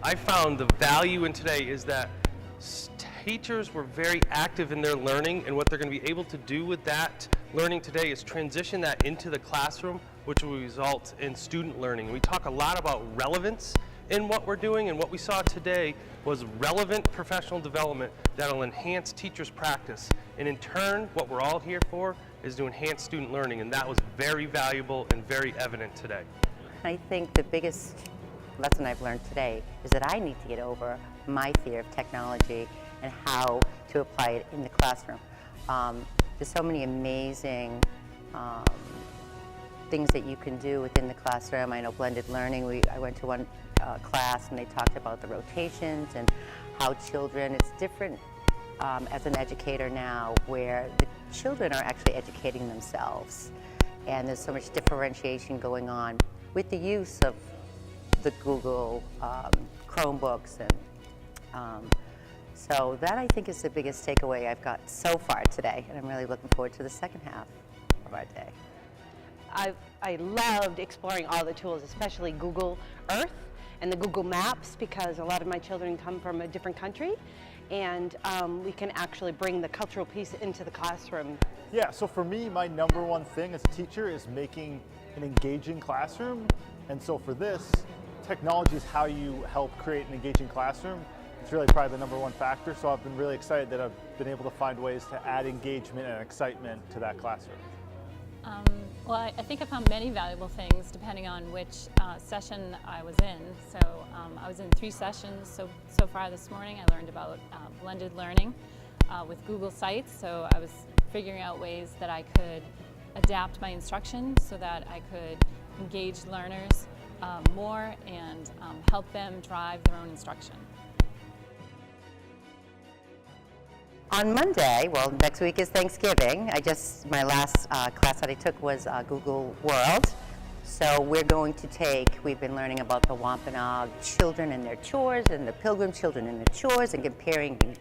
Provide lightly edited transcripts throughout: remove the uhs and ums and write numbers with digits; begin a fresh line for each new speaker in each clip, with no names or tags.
I found the value in today is that teachers were very active in their learning, and what they're going to be able to do with that learning today is transition that into the classroom, which will result in student learning. And we talk a lot about relevance in what we're doing, and what we saw today was relevant professional development that will enhance teachers' practice. And in turn, what we're all here for is to enhance student learning, and that was very valuable and very evident today.
I think the biggest lesson I've learned today is that I need to get over my fear of technology and how to apply it in the classroom. There's so many amazing things that you can do within the classroom. I know blended learning, I went to one class and they talked about the rotations and how children, it's different as an educator now where the children are actually educating themselves, and there's so much differentiation going on with the use of the Google Chromebooks, and so that I think is the biggest takeaway I've got so far today, and I'm really looking forward to the second half of our day.
I loved exploring all the tools, especially Google Earth and the Google Maps, because a lot of my children come from a different country, and we can actually bring the cultural piece into the classroom.
Yeah, so for me, my number one thing as a teacher is making an engaging classroom. And so for this, technology is how you help create an engaging classroom. It's really probably the number one factor. So I've been really excited that I've been able to find ways to add engagement and excitement to that classroom.
Well, I think I found many valuable things depending on which session I was in. So I was in 3 sessions so far this morning. I learned about blended learning with Google Sites. So I was figuring out ways that I could adapt my instruction so that I could engage learners more and help them drive their own instruction.
On Monday, well, next week is Thanksgiving. My last class that I took was Google World. So we've been learning about the Wampanoag children and their chores, and the Pilgrim children and their chores, and comparing and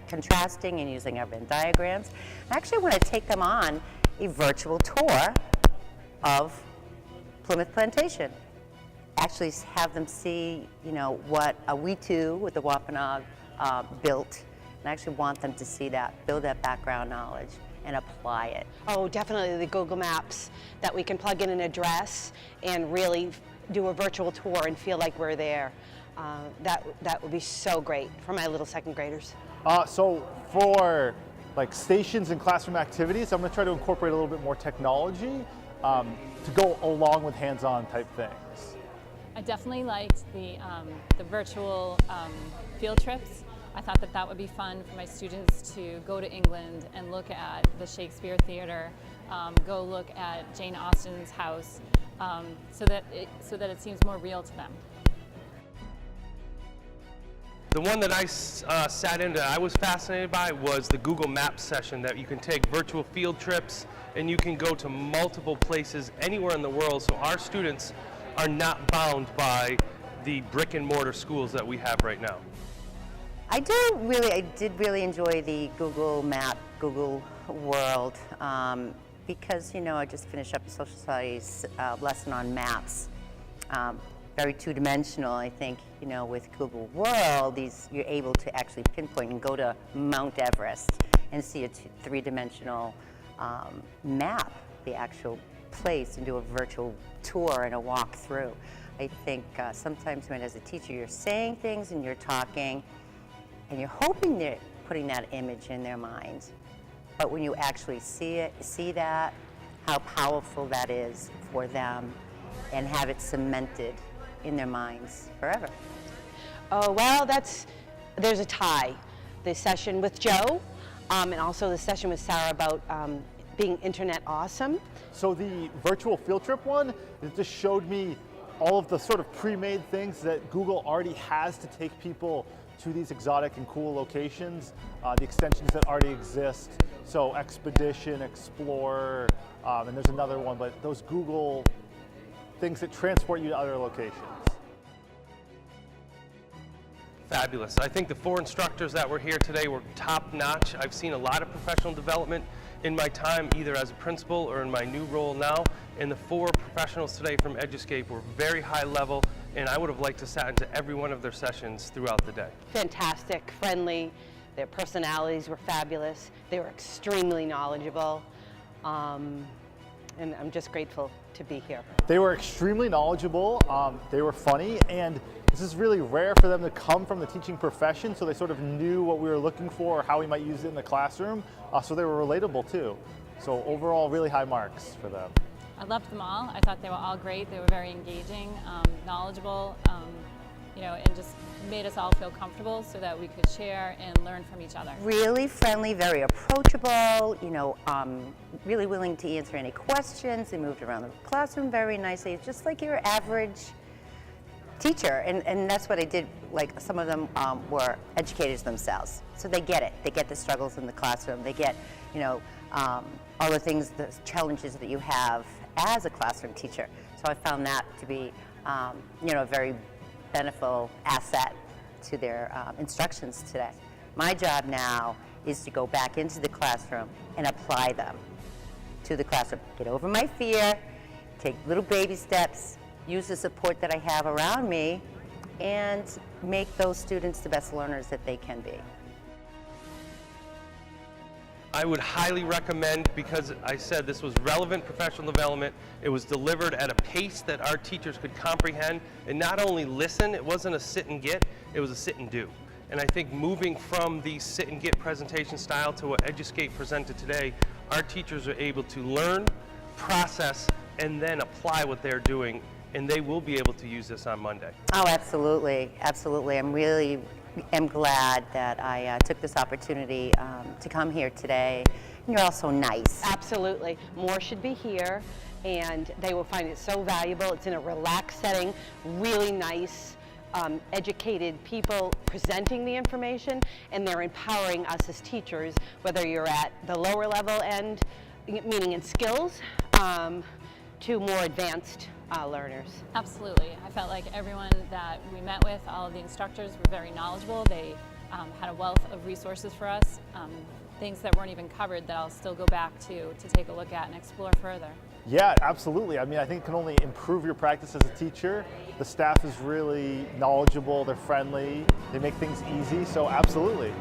contrasting and using our Venn diagrams. I actually want to take them on a virtual tour of Plymouth Plantation. Actually have them see, what we too with the Wampanoag built. And I actually want them to see that, build that background knowledge, and apply it.
Oh, definitely the Google Maps, that we can plug in an address and really do a virtual tour and feel like we're there. That would be so great for my little second graders.
So for like stations and classroom activities, I'm going to try to incorporate a little bit more technology to go along with hands-on type things.
I definitely liked the virtual field trips. I thought that would be fun for my students to go to England and look at the Shakespeare Theatre, go look at Jane Austen's house, so that it seems more real to them.
The one that I sat in that I was fascinated by was the Google Maps session, that you can take virtual field trips and you can go to multiple places anywhere in the world, so our students are not bound by the brick and mortar schools that we have right now.
I did really enjoy the Google Map, Google World, because, I just finished up a social studies lesson on maps. Very two-dimensional, I think, with Google World, you're able to actually pinpoint and go to Mount Everest and see a 3-dimensional map, the actual place, and do a virtual tour and a walk through. I think sometimes when as a teacher you're saying things and you're talking, and you're hoping they're putting that image in their minds. But when you actually see that, how powerful that is for them, and have it cemented in their minds forever.
Oh, well, there's a tie. The session with Joe, and also the session with Sarah about being internet awesome.
So the virtual field trip one, it just showed me all of the sort of pre-made things that Google already has to take people to these exotic and cool locations, the extensions that already exist. So Expedition, Explorer, and there's another one, but those Google things that transport you to other locations.
Fabulous. I think the 4 instructors that were here today were top-notch. I've seen a lot of professional development in my time, either as a principal or in my new role now, and the 4 professionals today from Eduscape were very high level and I would have liked to sat into every one of their sessions throughout the day.
Fantastic, friendly. Their personalities were fabulous. They were extremely knowledgeable. And I'm just grateful to be here.
They were extremely knowledgeable, they were funny, and this is really rare for them to come from the teaching profession, so they sort of knew what we were looking for or how we might use it in the classroom, so they were relatable too. So overall, really high marks for them.
I loved them all. I thought they were all great. They were very engaging, knowledgeable, and just made us all feel comfortable so that we could share and learn from each other.
Really friendly, very approachable, really willing to answer any questions. They moved around the classroom very nicely. It's just like your average teacher, and that's what I did. Like, some of them were educators themselves, so they get it. They get the struggles in the classroom. They get, all the things, the challenges that you have as a classroom teacher. So I found that to be, a very beneficial asset to their instructions today. My job now is to go back into the classroom and apply them to the classroom. Get over my fear, take little baby steps, use the support that I have around me, and make those students the best learners that they can be.
I would highly recommend, because I said this was relevant professional development. It was delivered at a pace that our teachers could comprehend, and not only listen. It wasn't a sit and get, it was a sit and do. And I think moving from the sit and get presentation style to what Eduscape presented today, our teachers are able to learn, process, and then apply what they're doing, and they will be able to use this on Monday.
Oh, absolutely, absolutely. I'm glad that I took this opportunity to come here today. And you're all so nice.
Absolutely. More should be here, and they will find it so valuable. It's in a relaxed setting, really nice, educated people presenting the information, and they're empowering us as teachers, whether you're at the lower level end, meaning in skills, to more advanced learners.
Absolutely. I felt like everyone that we met with, all of the instructors were very knowledgeable. They had a wealth of resources for us, things that weren't even covered that I'll still go back to take a look at and explore further.
Yeah, absolutely. I mean, I think it can only improve your practice as a teacher. The staff is really knowledgeable, they're friendly, they make things easy, so absolutely.